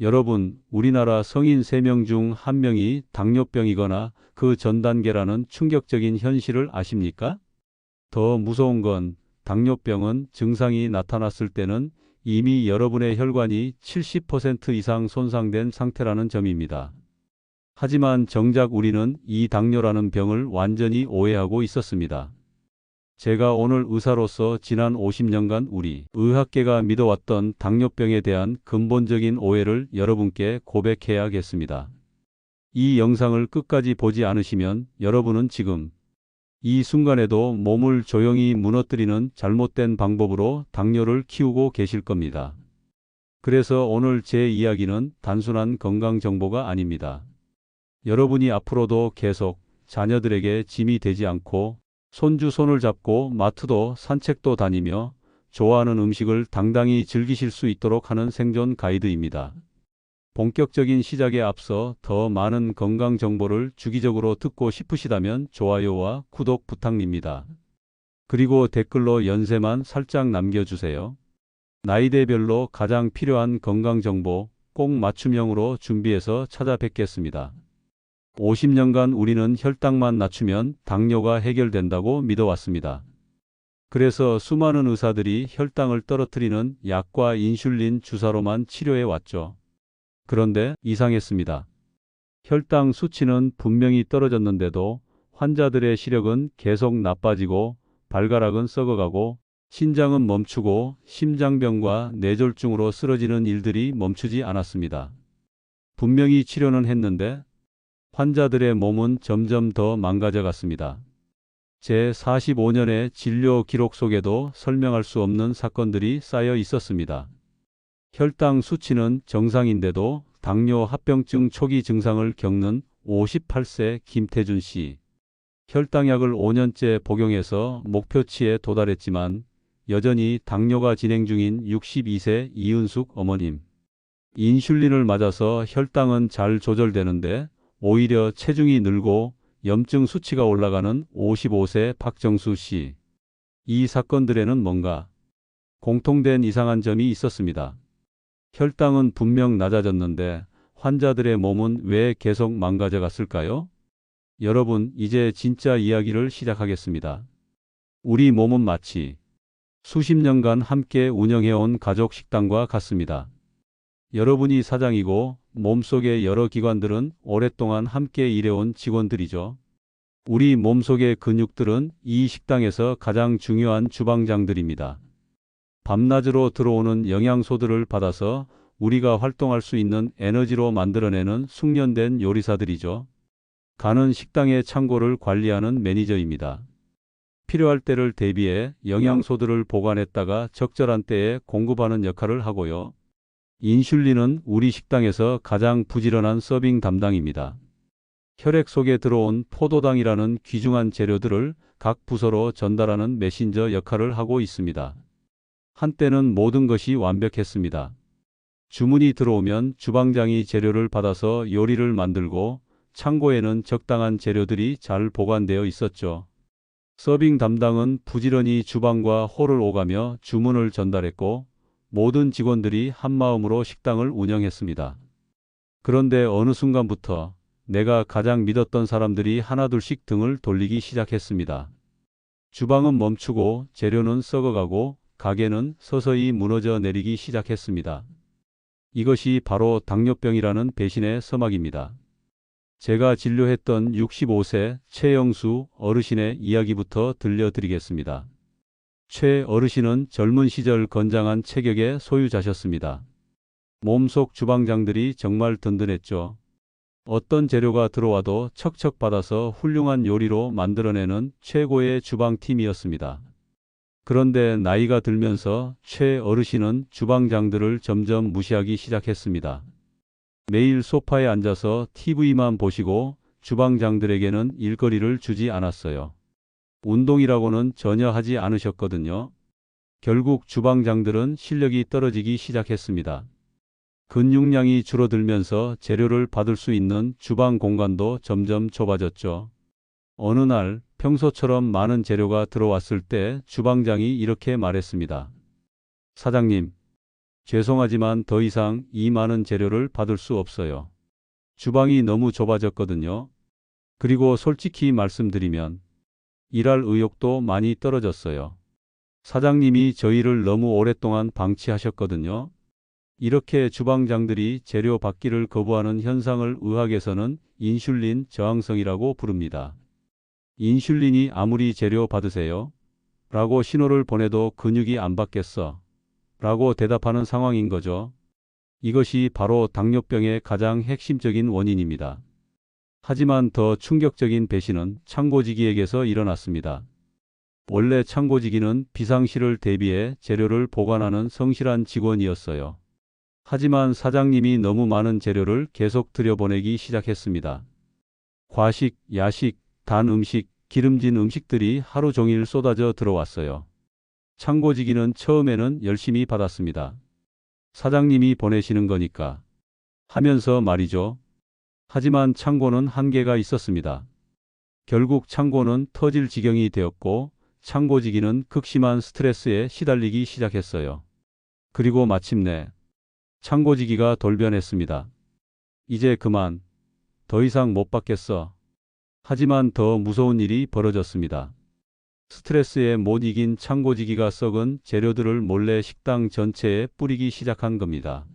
여러분, 우리나라 성인 3명 중 1명이 당뇨병이거나 그 전 단계라는 충격적인 현실을 아십니까? 더 무서운 건 당뇨병은 증상이 나타났을 때는 이미 여러분의 혈관이 70% 이상 손상된 상태라는 점입니다. 하지만 정작 우리는 이 당뇨라는 병을 완전히 오해하고 있었습니다. 제가 오늘 의사로서 지난 50년간 우리 의학계가 믿어왔던 당뇨병에 대한 근본적인 오해를 여러분께 고백해야겠습니다. 이 영상을 끝까지 보지 않으시면 여러분은 지금 이 순간에도 몸을 조용히 무너뜨리는 잘못된 방법으로 당뇨를 키우고 계실 겁니다. 그래서 오늘 제 이야기는 단순한 건강 정보가 아닙니다. 여러분이 앞으로도 계속 자녀들에게 짐이 되지 않고 손주 손을 잡고 마트도 산책도 다니며 좋아하는 음식을 당당히 즐기실 수 있도록 하는 생존 가이드입니다. 본격적인 시작에 앞서 더 많은 건강 정보를 주기적으로 듣고 싶으시다면 좋아요와 구독 부탁드립니다. 그리고 댓글로 연세만 살짝 남겨주세요. 나이대별로 가장 필요한 건강 정보 꼭 맞춤형으로 준비해서 찾아뵙겠습니다. 50년간 우리는 혈당만 낮추면 당뇨가 해결된다고 믿어왔습니다. 그래서 수많은 의사들이 혈당을 떨어뜨리는 약과 인슐린 주사로만 치료해 왔죠. 그런데 이상했습니다. 혈당 수치는 분명히 떨어졌는데도 환자들의 시력은 계속 나빠지고 발가락은 썩어가고 신장은 멈추고 심장병과 뇌졸중으로 쓰러지는 일들이 멈추지 않았습니다. 분명히 치료는 했는데 환자들의 몸은 점점 더 망가져 갔습니다. 제 45년의 진료 기록 속에도 설명할 수 없는 사건들이 쌓여 있었습니다. 혈당 수치는 정상인데도 당뇨 합병증 초기 증상을 겪는 58세 김태준 씨. 혈당약을 5년째 복용해서 목표치에 도달했지만 여전히 당뇨가 진행 중인 62세 이은숙 어머님. 인슐린을 맞아서 혈당은 잘 조절되는데 오히려 체중이 늘고 염증 수치가 올라가는 55세 박정수 씨. 이 사건들에는 뭔가 공통된 이상한 점이 있었습니다. 혈당은 분명 낮아졌는데 환자들의 몸은 왜 계속 망가져 갔을까요? 여러분, 이제 진짜 이야기를 시작하겠습니다. 우리 몸은 마치 수십 년간 함께 운영해온 가족 식당과 같습니다. 여러분이 사장이고 몸속의 여러 기관들은 오랫동안 함께 일해온 직원들이죠. 우리 몸속의 근육들은 이 식당에서 가장 중요한 주방장들입니다. 밤낮으로 들어오는 영양소들을 받아서 우리가 활동할 수 있는 에너지로 만들어내는 숙련된 요리사들이죠. 간은 식당의 창고를 관리하는 매니저입니다. 필요할 때를 대비해 영양소들을 보관했다가 적절한 때에 공급하는 역할을 하고요. 인슐린은 우리 식당에서 가장 부지런한 서빙 담당입니다. 혈액 속에 들어온 포도당이라는 귀중한 재료들을 각 부서로 전달하는 메신저 역할을 하고 있습니다. 한때는 모든 것이 완벽했습니다. 주문이 들어오면 주방장이 재료를 받아서 요리를 만들고 창고에는 적당한 재료들이 잘 보관되어 있었죠. 서빙 담당은 부지런히 주방과 홀을 오가며 주문을 전달했고 모든 직원들이 한마음으로 식당을 운영했습니다. 그런데 어느 순간부터 내가 가장 믿었던 사람들이 하나둘씩 등을 돌리기 시작했습니다. 주방은 멈추고 재료는 썩어가고 가게는 서서히 무너져 내리기 시작했습니다. 이것이 바로 당뇨병이라는 배신의 서막입니다. 제가 진료했던 65세 최영수 어르신의 이야기부터 들려드리겠습니다. 최 어르신은 젊은 시절 건장한 체격의 소유자셨습니다. 몸속 주방장들이 정말 든든했죠. 어떤 재료가 들어와도 척척 받아서 훌륭한 요리로 만들어내는 최고의 주방팀이었습니다. 그런데 나이가 들면서 최 어르신은 주방장들을 점점 무시하기 시작했습니다. 매일 소파에 앉아서 TV만 보시고 주방장들에게는 일거리를 주지 않았어요. 운동이라고는 전혀 하지 않으셨거든요. 결국 주방장들은 실력이 떨어지기 시작했습니다. 근육량이 줄어들면서 재료를 받을 수 있는 주방 공간도 점점 좁아졌죠. 어느 날 평소처럼 많은 재료가 들어왔을 때 주방장이 이렇게 말했습니다. 사장님, 죄송하지만 더 이상 이 많은 재료를 받을 수 없어요. 주방이 너무 좁아졌거든요. 그리고 솔직히 말씀드리면 일할 의욕도 많이 떨어졌어요. 사장님이 저희를 너무 오랫동안 방치하셨거든요. 이렇게 주방장들이 재료 받기를 거부하는 현상을 의학에서는 인슐린 저항성이라고 부릅니다. 인슐린이 아무리 재료 받으세요 라고 신호를 보내도 근육이 안 받겠어 라고 대답하는 상황인 거죠. 이것이 바로 당뇨병의 가장 핵심적인 원인입니다. 하지만 더 충격적인 배신은 창고지기에게서 일어났습니다. 원래 창고지기는 비상시를 대비해 재료를 보관하는 성실한 직원이었어요. 하지만 사장님이 너무 많은 재료를 계속 들여보내기 시작했습니다. 과식, 야식, 단 음식, 기름진 음식들이 하루 종일 쏟아져 들어왔어요. 창고지기는 처음에는 열심히 받았습니다. 사장님이 보내시는 거니까 하면서 말이죠. 하지만 창고는 한계가 있었습니다. 결국 창고는 터질 지경이 되었고 창고지기는 극심한 스트레스에 시달리기 시작했어요. 그리고 마침내 창고지기가 돌변했습니다. 이제 그만. 더 이상 못 받겠어. 하지만 더 무서운 일이 벌어졌습니다. 스트레스에 못 이긴 창고지기가 썩은 재료들을 몰래 식당 전체에 뿌리기 시작한 겁니다.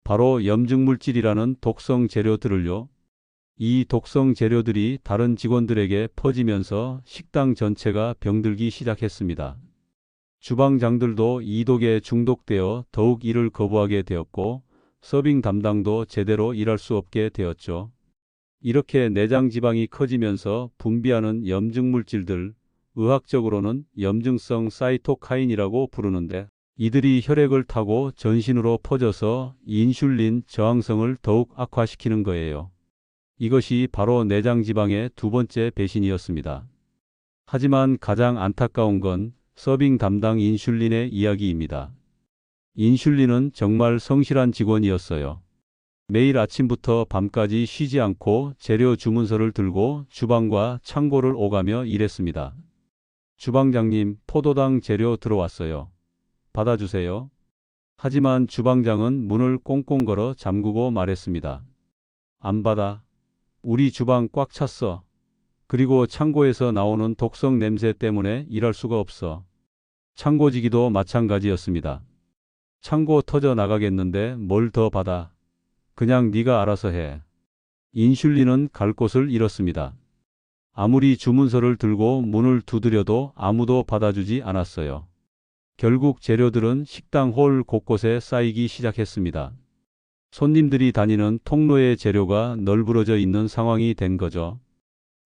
바로 염증물질이라는 독성 재료들을요. 이 독성 재료들이 다른 직원들에게 퍼지면서 식당 전체가 병들기 시작했습니다. 주방장들도 이 독에 중독되어 더욱 일을 거부하게 되었고 서빙 담당도 제대로 일할 수 없게 되었죠. 이렇게 내장 지방이 커지면서 분비하는 염증물질들, 의학적으로는 염증성 사이토카인이라고 부르는데 이들이 혈액을 타고 전신으로 퍼져서 인슐린 저항성을 더욱 악화시키는 거예요. 이것이 바로 내장 지방의 두 번째 배신이었습니다. 하지만 가장 안타까운 건 서빙 담당 인슐린의 이야기입니다. 인슐린은 정말 성실한 직원이었어요. 매일 아침부터 밤까지 쉬지 않고 재료 주문서를 들고 주방과 창고를 오가며 일했습니다. 주방장님, 포도당 재료 들어왔어요. 받아주세요. 하지만 주방장은 문을 꽁꽁 걸어 잠그고 말했습니다. 안 받아. 우리 주방 꽉 찼어. 그리고 창고에서 나오는 독성 냄새 때문에 일할 수가 없어. 창고지기도 마찬가지였습니다. 창고 터져 나가겠는데 뭘 더 받아. 그냥 네가 알아서 해. 인슐린은 갈 곳을 잃었습니다. 아무리 주문서를 들고 문을 두드려도 아무도 받아주지 않았어요. 결국 재료들은 식당 홀 곳곳에 쌓이기 시작했습니다. 손님들이 다니는 통로에 재료가 널브러져 있는 상황이 된 거죠.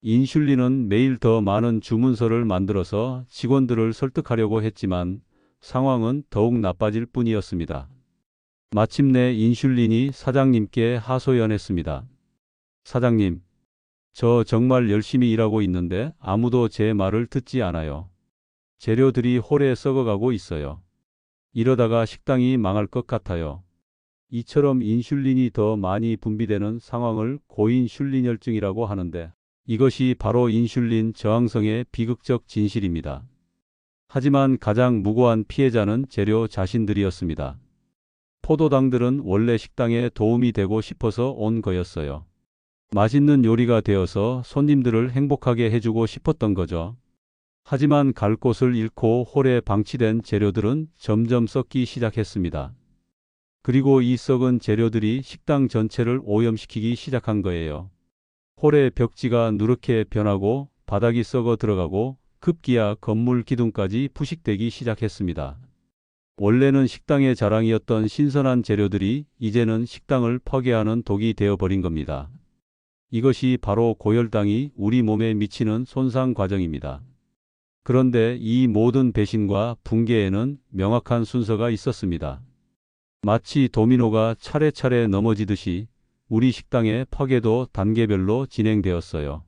인슐린은 매일 더 많은 주문서를 만들어서 직원들을 설득하려고 했지만 상황은 더욱 나빠질 뿐이었습니다. 마침내 인슐린이 사장님께 하소연했습니다. 사장님, 저 정말 열심히 일하고 있는데 아무도 제 말을 듣지 않아요. 재료들이 홀에 썩어가고 있어요. 이러다가 식당이 망할 것 같아요. 이처럼 인슐린이 더 많이 분비되는 상황을 고인슐린혈증이라고 하는데 이것이 바로 인슐린 저항성의 비극적 진실입니다. 하지만 가장 무고한 피해자는 재료 자신들이었습니다. 포도당들은 원래 식당에 도움이 되고 싶어서 온 거였어요. 맛있는 요리가 되어서 손님들을 행복하게 해주고 싶었던 거죠. 하지만 갈 곳을 잃고 홀에 방치된 재료들은 점점 썩기 시작했습니다. 그리고 이 썩은 재료들이 식당 전체를 오염시키기 시작한 거예요. 홀의 벽지가 누렇게 변하고 바닥이 썩어 들어가고 급기야 건물 기둥까지 부식되기 시작했습니다. 원래는 식당의 자랑이었던 신선한 재료들이 이제는 식당을 파괴하는 독이 되어버린 겁니다. 이것이 바로 고혈당이 우리 몸에 미치는 손상 과정입니다. 그런데 이 모든 배신과 붕괴에는 명확한 순서가 있었습니다. 마치 도미노가 차례차례 넘어지듯이 우리 식당의 파괴도 단계별로 진행되었어요.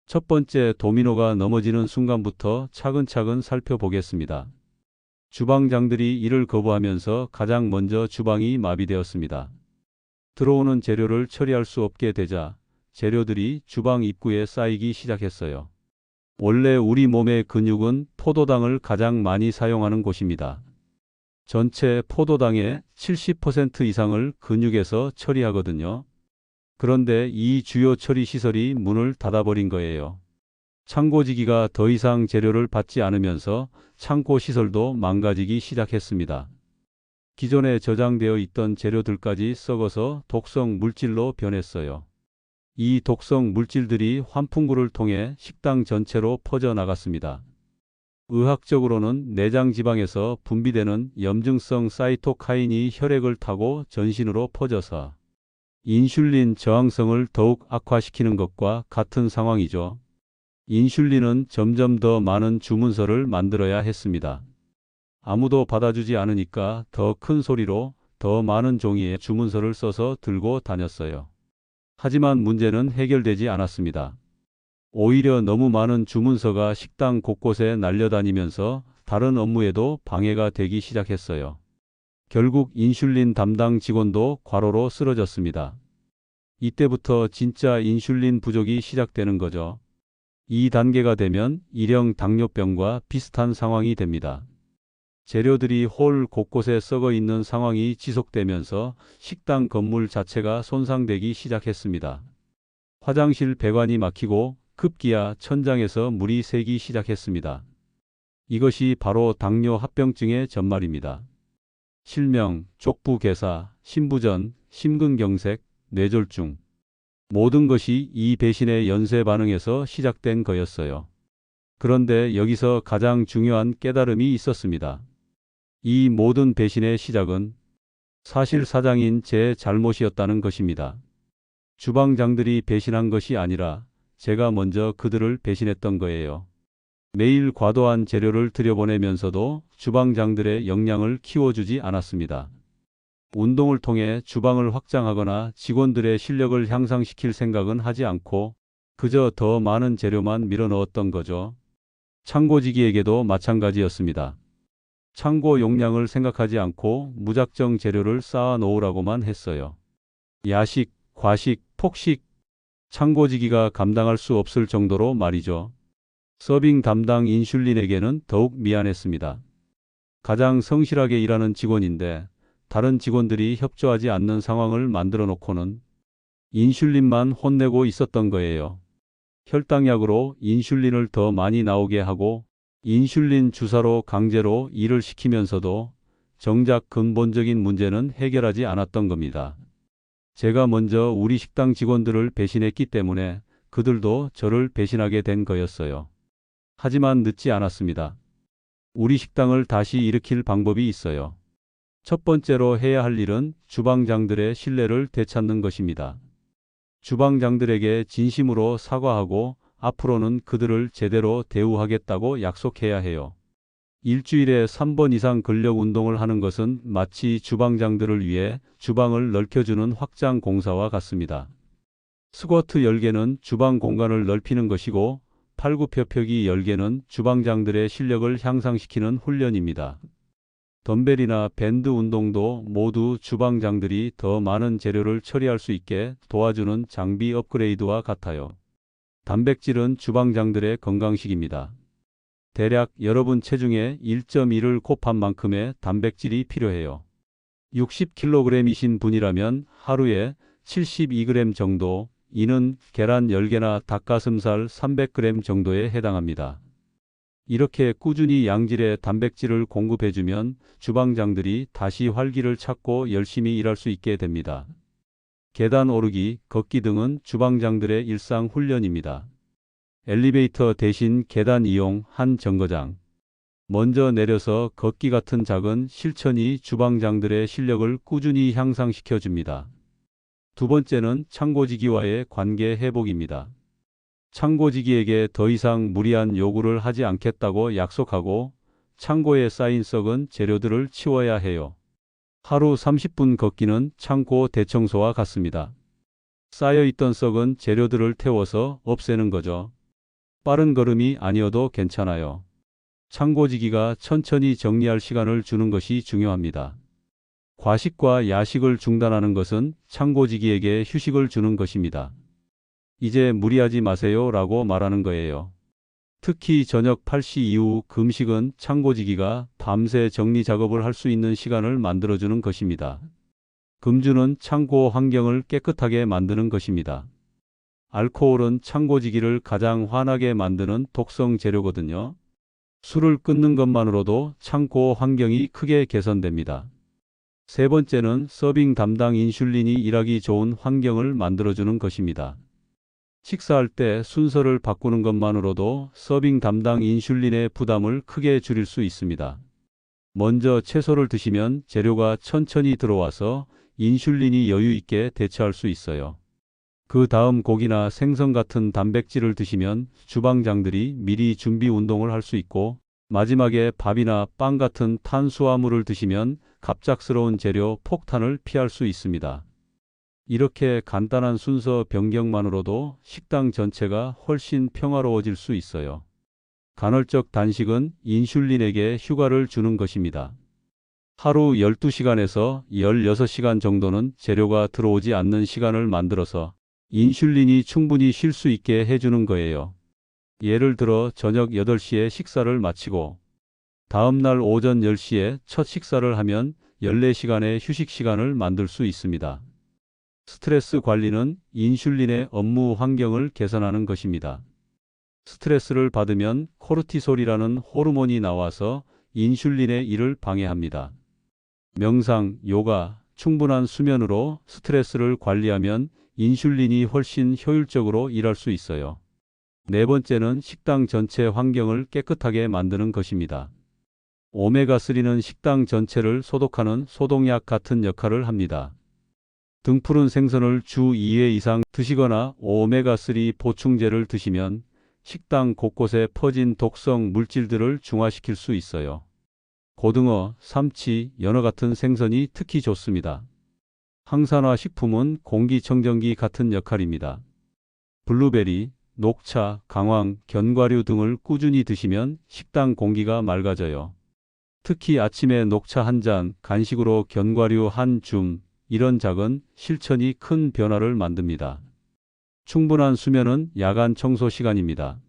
첫 번째 도미노가 넘어지는 순간부터 차근차근 살펴보겠습니다. 주방장들이 이를 거부하면서 가장 먼저 주방이 마비되었습니다. 들어오는 재료를 처리할 수 없게 되자 재료들이 주방 입구에 쌓이기 시작했어요. 원래 우리 몸의 근육은 포도당을 가장 많이 사용하는 곳입니다. 전체 포도당의 70% 이상을 근육에서 처리하거든요. 그런데 이 주요 처리 시설이 문을 닫아버린 거예요. 창고지기가 더 이상 재료를 받지 않으면서 창고 시설도 망가지기 시작했습니다. 기존에 저장되어 있던 재료들까지 썩어서 독성 물질로 변했어요. 이 독성 물질들이 환풍구를 통해 식당 전체로 퍼져나갔습니다. 의학적으로는 내장 지방에서 분비되는 염증성 사이토카인이 혈액을 타고 전신으로 퍼져서 인슐린 저항성을 더욱 악화시키는 것과 같은 상황이죠. 인슐린은 점점 더 많은 주문서를 만들어야 했습니다. 아무도 받아주지 않으니까 더 큰 소리로 더 많은 종이의 주문서를 써서 들고 다녔어요. 하지만 문제는 해결되지 않았습니다. 오히려 너무 많은 주문서가 식당 곳곳에 날려다니면서 다른 업무에도 방해가 되기 시작했어요. 결국 인슐린 담당 직원도 과로로 쓰러졌습니다. 이때부터 진짜 인슐린 부족이 시작되는 거죠. 이 단계가 되면 일형 당뇨병과 비슷한 상황이 됩니다. 재료들이 홀 곳곳에 썩어 있는 상황이 지속되면서 식당 건물 자체가 손상되기 시작했습니다. 화장실 배관이 막히고 급기야 천장에서 물이 새기 시작했습니다. 이것이 바로 당뇨 합병증의 전말입니다. 실명, 족부괴사, 심부전, 심근경색, 뇌졸중. 모든 것이 이 배신의 연쇄 반응에서 시작된 거였어요. 그런데 여기서 가장 중요한 깨달음이 있었습니다. 이 모든 배신의 시작은 사실 사장인 제 잘못이었다는 것입니다. 주방장들이 배신한 것이 아니라 제가 먼저 그들을 배신했던 거예요. 매일 과도한 재료를 들여보내면서도 주방장들의 역량을 키워주지 않았습니다. 운동을 통해 주방을 확장하거나 직원들의 실력을 향상시킬 생각은 하지 않고 그저 더 많은 재료만 밀어넣었던 거죠. 창고지기에게도 마찬가지였습니다. 창고 용량을 생각하지 않고 무작정 재료를 쌓아 놓으라고만 했어요. 야식, 과식, 폭식, 창고지기가 감당할 수 없을 정도로 말이죠. 서빙 담당 인슐린에게는 더욱 미안했습니다. 가장 성실하게 일하는 직원인데 다른 직원들이 협조하지 않는 상황을 만들어 놓고는 인슐린만 혼내고 있었던 거예요. 혈당약으로 인슐린을 더 많이 나오게 하고 인슐린 주사로 강제로 일을 시키면서도 정작 근본적인 문제는 해결하지 않았던 겁니다. 제가 먼저 우리 식당 직원들을 배신했기 때문에 그들도 저를 배신하게 된 거였어요. 하지만 늦지 않았습니다. 우리 식당을 다시 일으킬 방법이 있어요. 첫 번째로 해야 할 일은 주방장들의 신뢰를 되찾는 것입니다. 주방장들에게 진심으로 사과하고 앞으로는 그들을 제대로 대우하겠다고 약속해야 해요. 일주일에 3번 이상 근력 운동을 하는 것은 마치 주방장들을 위해 주방을 넓혀주는 확장 공사와 같습니다. 스쿼트 10개는 주방 공간을 넓히는 것이고 팔굽혀펴기 10개는 주방장들의 실력을 향상시키는 훈련입니다. 덤벨이나 밴드 운동도 모두 주방장들이 더 많은 재료를 처리할 수 있게 도와주는 장비 업그레이드와 같아요. 단백질은 주방장들의 건강식입니다. 대략 여러분 체중의 1.1을 곱한 만큼의 단백질이 필요해요. 60kg이신 분이라면 하루에 72g 정도, 이는 계란 10개나 닭가슴살 300g 정도에 해당합니다. 이렇게 꾸준히 양질의 단백질을 공급해주면 주방장들이 다시 활기를 찾고 열심히 일할 수 있게 됩니다. 계단 오르기, 걷기 등은 주방장들의 일상 훈련입니다. 엘리베이터 대신 계단 이용 한 정거장. 먼저 내려서 걷기 같은 작은 실천이 주방장들의 실력을 꾸준히 향상시켜 줍니다. 두 번째는 창고지기와의 관계 회복입니다. 창고지기에게 더 이상 무리한 요구를 하지 않겠다고 약속하고 창고에 쌓인 썩은 재료들을 치워야 해요. 하루 30분 걷기는 창고 대청소와 같습니다. 쌓여있던 썩은 재료들을 태워서 없애는 거죠. 빠른 걸음이 아니어도 괜찮아요. 창고지기가 천천히 정리할 시간을 주는 것이 중요합니다. 과식과 야식을 중단하는 것은 창고지기에게 휴식을 주는 것입니다. 이제 무리하지 마세요 라고 말하는 거예요. 특히 저녁 8시 이후 금식은 창고지기가 밤새 정리 작업을 할 수 있는 시간을 만들어주는 것입니다. 금주는 창고 환경을 깨끗하게 만드는 것입니다. 알코올은 창고지기를 가장 환하게 만드는 독성 재료거든요. 술을 끊는 것만으로도 창고 환경이 크게 개선됩니다. 세 번째는 서빙 담당 인슐린이 일하기 좋은 환경을 만들어주는 것입니다. 식사할 때 순서를 바꾸는 것만으로도 서빙 담당 인슐린의 부담을 크게 줄일 수 있습니다. 먼저 채소를 드시면 재료가 천천히 들어와서 인슐린이 여유 있게 대처할 수 있어요. 그 다음 고기나 생선 같은 단백질을 드시면 주방장들이 미리 준비 운동을 할 수 있고, 마지막에 밥이나 빵 같은 탄수화물을 드시면 갑작스러운 재료 폭탄을 피할 수 있습니다. 이렇게 간단한 순서 변경만으로도 식당 전체가 훨씬 평화로워질 수 있어요. 간헐적 단식은 인슐린에게 휴가를 주는 것입니다. 하루 12시간에서 16시간 정도는 재료가 들어오지 않는 시간을 만들어서 인슐린이 충분히 쉴 수 있게 해주는 거예요. 예를 들어 저녁 8시에 식사를 마치고 다음 날 오전 10시에 첫 식사를 하면 14시간의 휴식 시간을 만들 수 있습니다. 스트레스 관리는 인슐린의 업무 환경을 개선하는 것입니다. 스트레스를 받으면 코르티솔이라는 호르몬이 나와서 인슐린의 일을 방해합니다. 명상, 요가, 충분한 수면으로 스트레스를 관리하면 인슐린이 훨씬 효율적으로 일할 수 있어요. 네 번째는 식당 전체 환경을 깨끗하게 만드는 것입니다. 오메가3는 식당 전체를 소독하는 소독약 같은 역할을 합니다. 등푸른 생선을 주 2회 이상 드시거나 오메가3 보충제를 드시면 식당 곳곳에 퍼진 독성 물질들을 중화시킬 수 있어요. 고등어, 삼치, 연어 같은 생선이 특히 좋습니다. 항산화 식품은 공기청정기 같은 역할입니다. 블루베리, 녹차, 강황, 견과류 등을 꾸준히 드시면 식당 공기가 맑아져요. 특히 아침에 녹차 한 잔, 간식으로 견과류 한 줌, 이런 작은 실천이 큰 변화를 만듭니다. 충분한 수면은 야간 청소 시간입니다.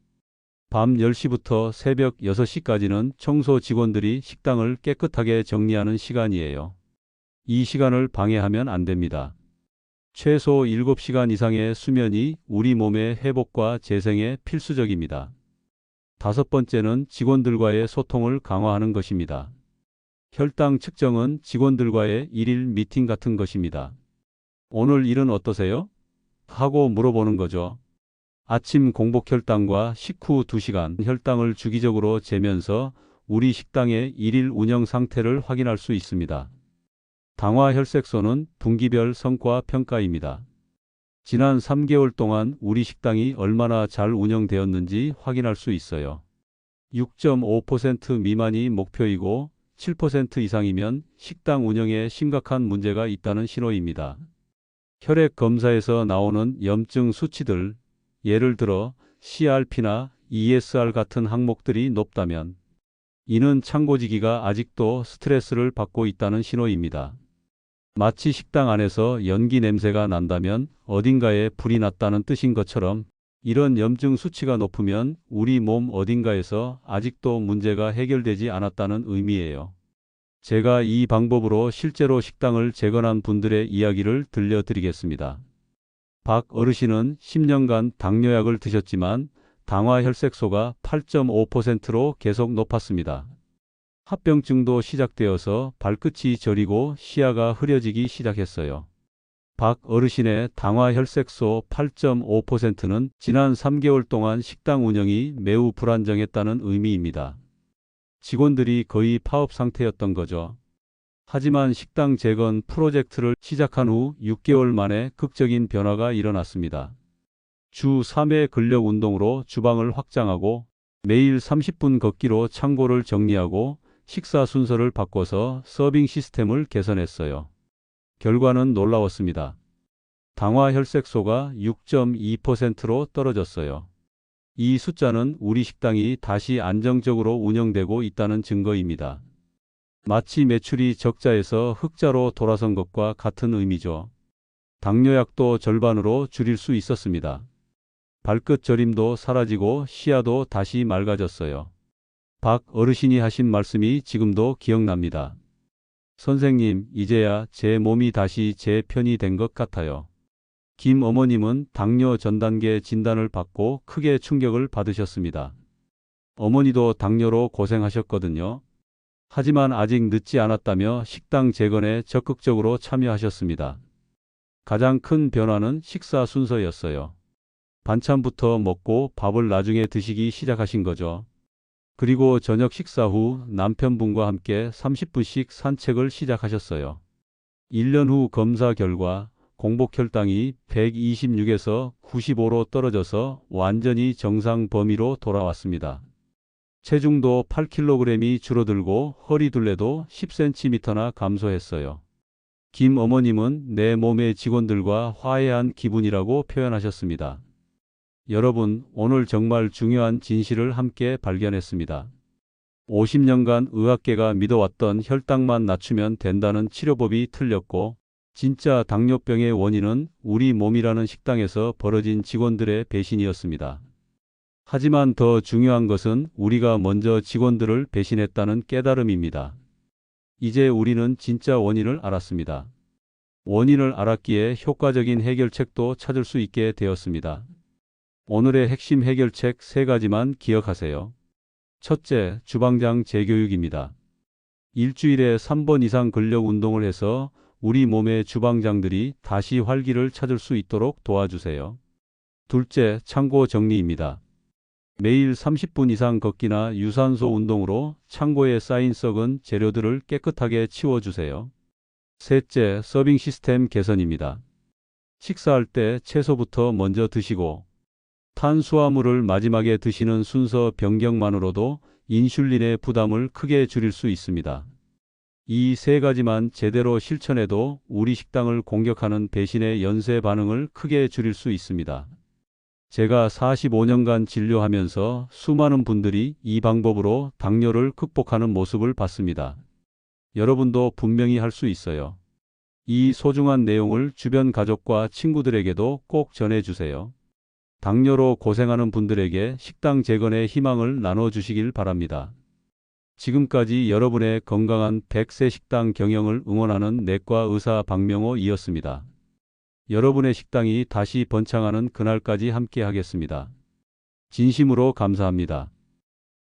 밤 10시부터 새벽 6시까지는 청소 직원들이 식당을 깨끗하게 정리하는 시간이에요. 이 시간을 방해하면 안 됩니다. 최소 7시간 이상의 수면이 우리 몸의 회복과 재생에 필수적입니다. 다섯 번째는 직원들과의 소통을 강화하는 것입니다. 혈당 측정은 직원들과의 일일 미팅 같은 것입니다. 오늘 일은 어떠세요? 하고 물어보는 거죠. 아침 공복 혈당과 식후 2시간 혈당을 주기적으로 재면서 우리 식당의 일일 운영 상태를 확인할 수 있습니다. 당화 혈색소는 분기별 성과 평가입니다. 지난 3개월 동안 우리 식당이 얼마나 잘 운영되었는지 확인할 수 있어요. 6.5% 미만이 목표이고 7% 이상이면 식당 운영에 심각한 문제가 있다는 신호입니다. 혈액 검사에서 나오는 염증 수치들, 예를 들어 CRP나 ESR 같은 항목들이 높다면 이는 창고지기가 아직도 스트레스를 받고 있다는 신호입니다. 마치 식당 안에서 연기 냄새가 난다면 어딘가에 불이 났다는 뜻인 것처럼 이런 염증 수치가 높으면 우리 몸 어딘가에서 아직도 문제가 해결되지 않았다는 의미예요. 제가 이 방법으로 실제로 식당을 재건한 분들의 이야기를 들려드리겠습니다. 박 어르신은 10년간 당뇨약을 드셨지만 당화 혈색소가 8.5%로 계속 높았습니다. 합병증도 시작되어서 발끝이 저리고 시야가 흐려지기 시작했어요. 박 어르신의 당화 혈색소 8.5%는 지난 3개월 동안 식당 운영이 매우 불안정했다는 의미입니다. 직원들이 거의 파업 상태였던 거죠. 하지만 식당 재건 프로젝트를 시작한 후 6개월 만에 극적인 변화가 일어났습니다. 주 3회 근력 운동으로 주방을 확장하고 매일 30분 걷기로 창고를 정리하고 식사 순서를 바꿔서 서빙 시스템을 개선했어요. 결과는 놀라웠습니다. 당화 혈색소가 6.2%로 떨어졌어요. 이 숫자는 우리 식당이 다시 안정적으로 운영되고 있다는 증거입니다. 마치 매출이 적자에서 흑자로 돌아선 것과 같은 의미죠. 당뇨약도 절반으로 줄일 수 있었습니다. 발끝 저림도 사라지고 시야도 다시 맑아졌어요. 박 어르신이 하신 말씀이 지금도 기억납니다. 선생님, 이제야 제 몸이 다시 제 편이 된 것 같아요. 김 어머님은 당뇨 전 단계 진단을 받고 크게 충격을 받으셨습니다. 어머니도 당뇨로 고생하셨거든요. 하지만 아직 늦지 않았다며 식당 재건에 적극적으로 참여하셨습니다. 가장 큰 변화는 식사 순서였어요. 반찬부터 먹고 밥을 나중에 드시기 시작하신 거죠. 그리고 저녁 식사 후 남편분과 함께 30분씩 산책을 시작하셨어요. 1년 후 검사 결과 공복 혈당이 126에서 95로 떨어져서 완전히 정상 범위로 돌아왔습니다. 체중도 8kg이 줄어들고 허리 둘레도 10cm나 감소했어요. 김 어머님은 내 몸의 직원들과 화해한 기분이라고 표현하셨습니다. 여러분, 오늘 정말 중요한 진실을 함께 발견했습니다. 50년간 의학계가 믿어왔던 혈당만 낮추면 된다는 치료법이 틀렸고, 진짜 당뇨병의 원인은 우리 몸이라는 식당에서 벌어진 직원들의 배신이었습니다. 하지만 더 중요한 것은 우리가 먼저 직원들을 배신했다는 깨달음입니다. 이제 우리는 진짜 원인을 알았습니다. 원인을 알았기에 효과적인 해결책도 찾을 수 있게 되었습니다. 오늘의 핵심 해결책 3가지만 기억하세요. 첫째, 주방장 재교육입니다. 일주일에 3번 이상 근력 운동을 해서 우리 몸의 주방장들이 다시 활기를 찾을 수 있도록 도와주세요. 둘째, 창고 정리입니다. 매일 30분 이상 걷기나 유산소 운동으로 창고에 쌓인 썩은 재료들을 깨끗하게 치워주세요. 셋째, 서빙 시스템 개선입니다. 식사할 때 채소부터 먼저 드시고 탄수화물을 마지막에 드시는 순서 변경만으로도 인슐린의 부담을 크게 줄일 수 있습니다. 이 3가지만 제대로 실천해도 우리 식당을 공격하는 배신의 연쇄 반응을 크게 줄일 수 있습니다. 제가 45년간 진료하면서 수많은 분들이 이 방법으로 당뇨를 극복하는 모습을 봤습니다. 여러분도 분명히 할 수 있어요. 이 소중한 내용을 주변 가족과 친구들에게도 꼭 전해주세요. 당뇨로 고생하는 분들에게 식당 재건의 희망을 나눠주시길 바랍니다. 지금까지 여러분의 건강한 100세 식당 경영을 응원하는 내과 의사 박명호이었습니다. 여러분의 식당이 다시 번창하는 그날까지 함께 하겠습니다. 진심으로 감사합니다.